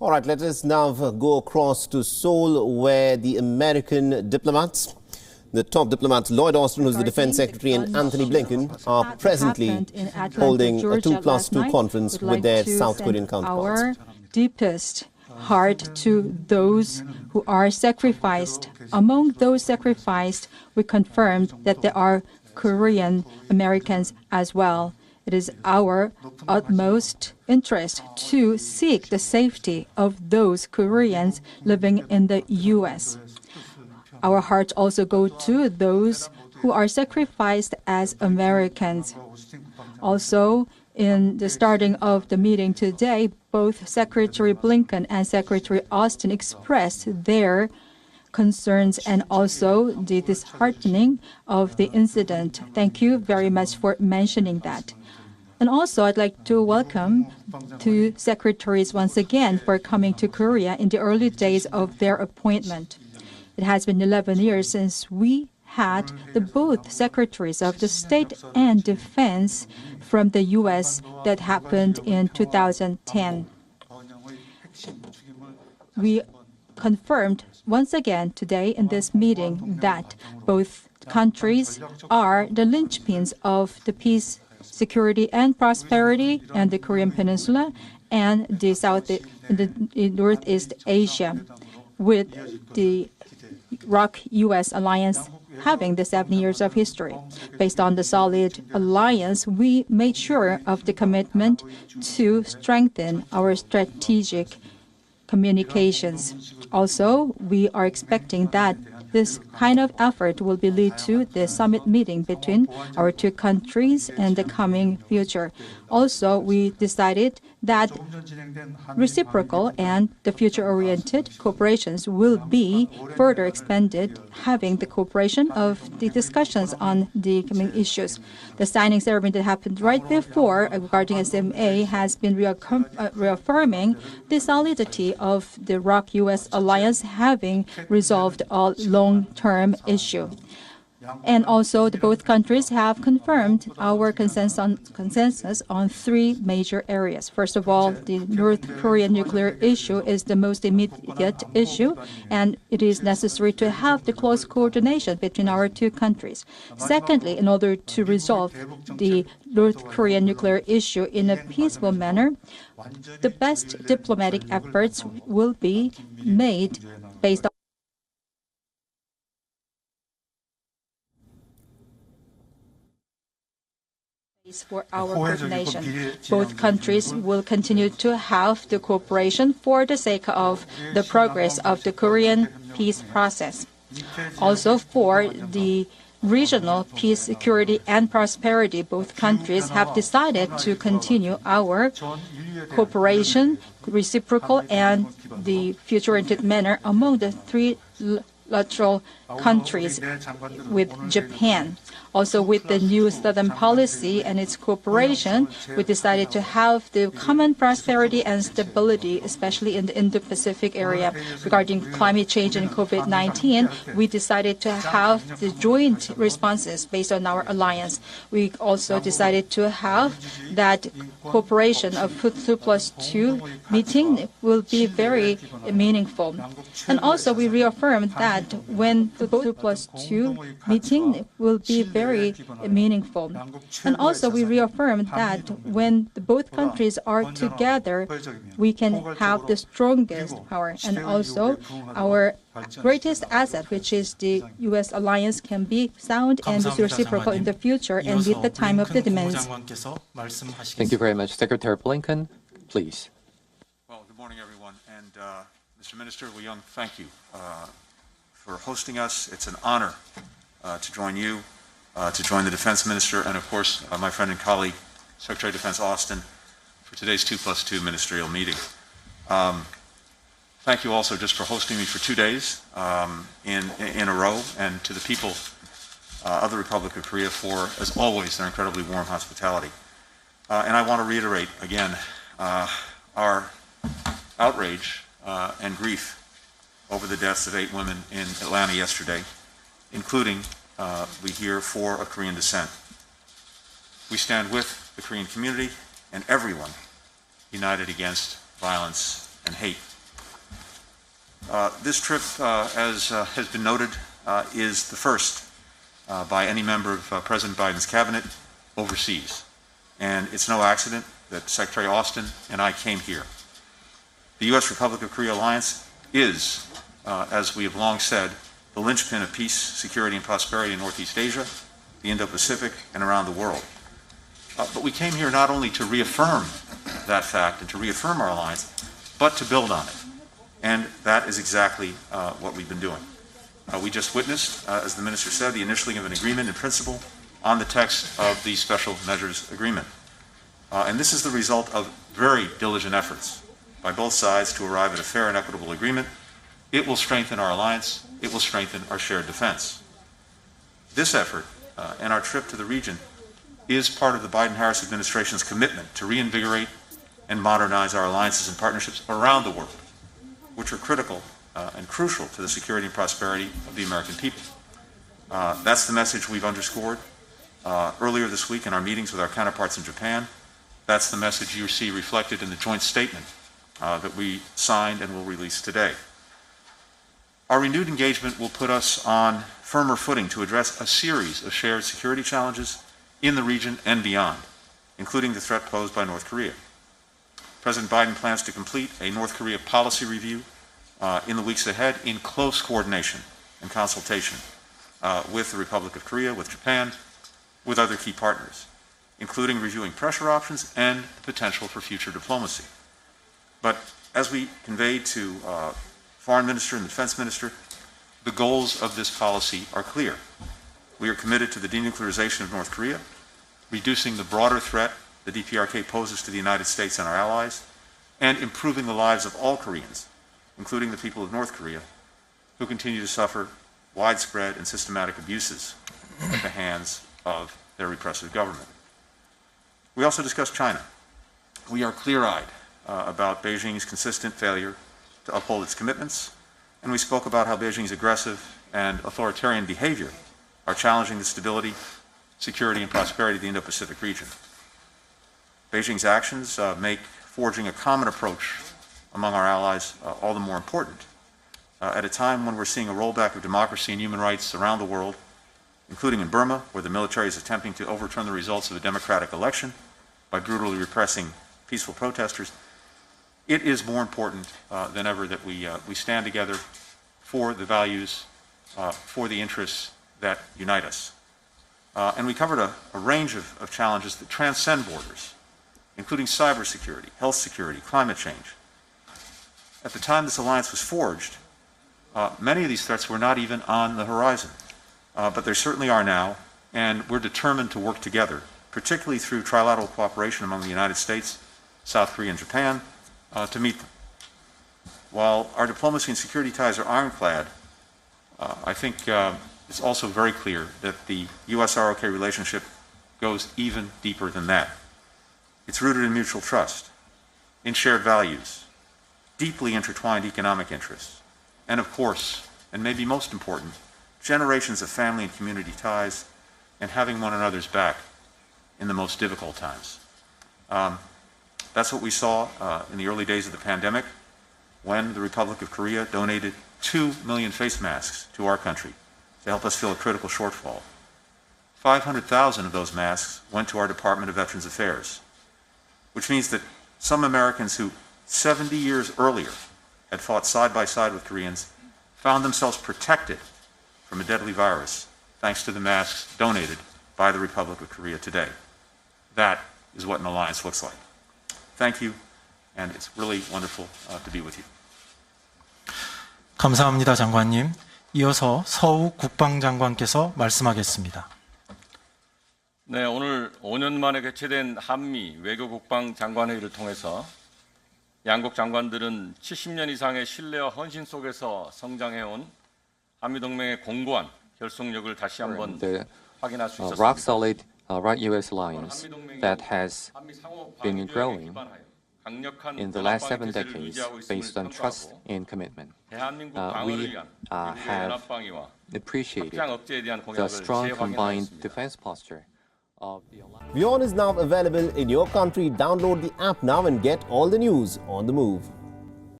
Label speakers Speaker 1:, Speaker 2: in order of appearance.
Speaker 1: All right, let us now go across to Seoul, where the American diplomats, the top diplomats, Lloyd Austin, who's the Defense Secretary, and Antony Blinken, are presently holding a 2+2 conference with their South Korean counterparts.
Speaker 2: Our deepest heart to those who are sacrificed. Among those sacrificed, we confirmed that there are Korean Americans as well. It is our utmost interest to seek the safety of those Koreans living in the U.S. Our hearts also go to those who are sacrificed as Americans. Also, in the starting of the meeting today, both Secretary Blinken and Secretary Austin expressed their concerns and also the disheartening of the incident. Thank you very much for mentioning that. And also, I'd like to welcome two secretaries once again for coming to Korea in the early days of their appointment. It has been 11 years since we had the both secretaries of the State and Defense from the U.S. that happened in 2010. We confirmed once again today in this meeting that both countries are the linchpins of the peace, security, and prosperity in the Korean Peninsula and the Northeast Asia, with the ROK-US alliance having the 7 years of history. Based on the solid alliance, we made sure of the commitment to strengthen our strategic communications. Also, we are expecting that this kind of effort will be lead to the summit meeting between our two countries in the coming future. Also, we decided that reciprocal and the future-oriented cooperations will be further expanded, having the cooperation of the discussions on the coming issues. The signing ceremony that happened right before regarding SMA has been reaffirming the solidity of the ROK-US alliance having resolved a long-term issue. And also, both countries have confirmed our consensus on three major areas. First of all, the North Korean nuclear issue is the most immediate issue, and it is necessary to have the close coordination between our two countries. Secondly, in order to resolve the North Korean nuclear issue in a peaceful manner, the best diplomatic efforts will be made based on for our coordination. Both countries will continue to have the cooperation for the sake of the progress of the Korean peace process. Also, for the regional peace, security, and prosperity, both countries have decided to continue our cooperation, reciprocal, and the future-oriented manner among the three lateral countries with Japan. Also, with the new Southern policy and its cooperation, we decided to have the common prosperity and stability, especially in the Indo-Pacific area. Regarding climate change and COVID-19, we decided to have the joint responses based on our alliance. We also decided to have that cooperation of 2+2 meeting will be very meaningful. And also, we reaffirmed that when the 2+2 meeting will be very meaningful. And also, we reaffirmed that when both countries are together, we can have the strongest power. And also, our greatest asset, which is the U.S. alliance, can be sound and reciprocal in the future and meet the time of the demands.
Speaker 3: Thank you very much. Secretary Blinken, please.
Speaker 4: Well, good morning, everyone. And Mr. Minister WION, thank you for hosting us. It's an honor to join you, to join the Defense Minister, and of course, my friend and colleague, Secretary of Defense Austin, for today's 2+2 ministerial meeting. Thank you also just for hosting me for 2 days in a row, and to the people of the Republic of Korea for, as always, their incredibly warm hospitality. And I want to reiterate again our outrage and grief over the deaths of 8 women in Atlanta yesterday, including, we hear, 4 of Korean descent. We stand with the Korean community and everyone united against violence and hate. This trip, as has been noted, is the first by any member of President Biden's cabinet overseas. And it's no accident that Secretary Austin and I came here. The U.S. Republic of Korea alliance is, as we have long said, the linchpin of peace, security, and prosperity in Northeast Asia, the Indo-Pacific, and around the world. But we came here not only to reaffirm that fact and to reaffirm our alliance, but to build on it. And that is exactly what we've been doing. We just witnessed, as the Minister said, the initialing of an agreement in principle on the text of the Special Measures Agreement. And this is the result of very diligent efforts by both sides to arrive at a fair and equitable agreement. It will strengthen our alliance. It will strengthen our shared defense. This effort and our trip to the region is part of the Biden-Harris administration's commitment to reinvigorate and modernize our alliances and partnerships around the world, which are critical and crucial to the security and prosperity of the American people. That's the message we've underscored earlier this week in our meetings with our counterparts in Japan. That's the message you see reflected in the joint statement that we signed and will release today. Our renewed engagement will put us on firmer footing to address a series of shared security challenges in the region and beyond, including the threat posed by North Korea. President Biden plans to complete a North Korea policy review in the weeks ahead in close coordination and consultation with the Republic of Korea, with Japan, with other key partners, including reviewing pressure options and the potential for future diplomacy. But as we conveyed to Foreign Minister and the Defense Minister, the goals of this policy are clear. We are committed to the denuclearization of North Korea, reducing the broader threat the DPRK poses to the United States and our allies, and improving the lives of all Koreans, including the people of North Korea, who continue to suffer widespread and systematic abuses at the hands of their repressive government. We also discussed China. We are clear-eyed about Beijing's consistent failure to uphold its commitments, and we spoke about how Beijing's aggressive and authoritarian behavior are challenging the stability, security, and prosperity of the Indo-Pacific region. Beijing's actions make forging a common approach among our allies all the more important at a time when we're seeing a rollback of democracy and human rights around the world, including in Burma, where the military is attempting to overturn the results of a democratic election by brutally repressing peaceful protesters. It is more important than ever that we stand together for the values, for the interests that unite us. And we covered a range of challenges that transcend borders, including cybersecurity, health security, climate change. At the time this alliance was forged, many of these threats were not even on the horizon, but they certainly are now, and we're determined to work together, particularly through trilateral cooperation among the United States, South Korea, and Japan, to meet them. While our diplomacy and security ties are ironclad, I think it's also very clear that the U.S.-ROK relationship goes even deeper than that. It's rooted in mutual trust, in shared values, deeply intertwined economic interests, and of course, and maybe most important, generations of family and community ties and having one another's back in the most difficult times. That's what we saw in the early days of the pandemic when the Republic of Korea donated 2 million face masks to our country to help us fill a critical shortfall. 500,000 of those masks went to our Department of Veterans Affairs, which means that some Americans who 70 years earlier had fought side by side with Koreans found themselves protected from a deadly virus thanks to the masks donated by the Republic of Korea today. That is what an alliance looks like. Thank you, and it's really wonderful to be with you.
Speaker 5: 감사합니다, 장관님. 이어서 서욱 국방장관께서 말씀하겠습니다.
Speaker 6: 네, 오늘 5년 만에 개최된 한미 외교국방장관회의를 통해서 양국 장관들은 70년 이상의 신뢰와 헌신 속에서 성장해온 한미동맹의 공고한 결속력을 다시 한번 확인할 수 있었습니다.
Speaker 3: Rock solid right-U.S. alliance that has been growing in the last 7 decades based on trust and commitment. We have appreciated the strong combined defense posture of the alliance.
Speaker 1: WION is now available in your country. Download the app now and get all the news on the move.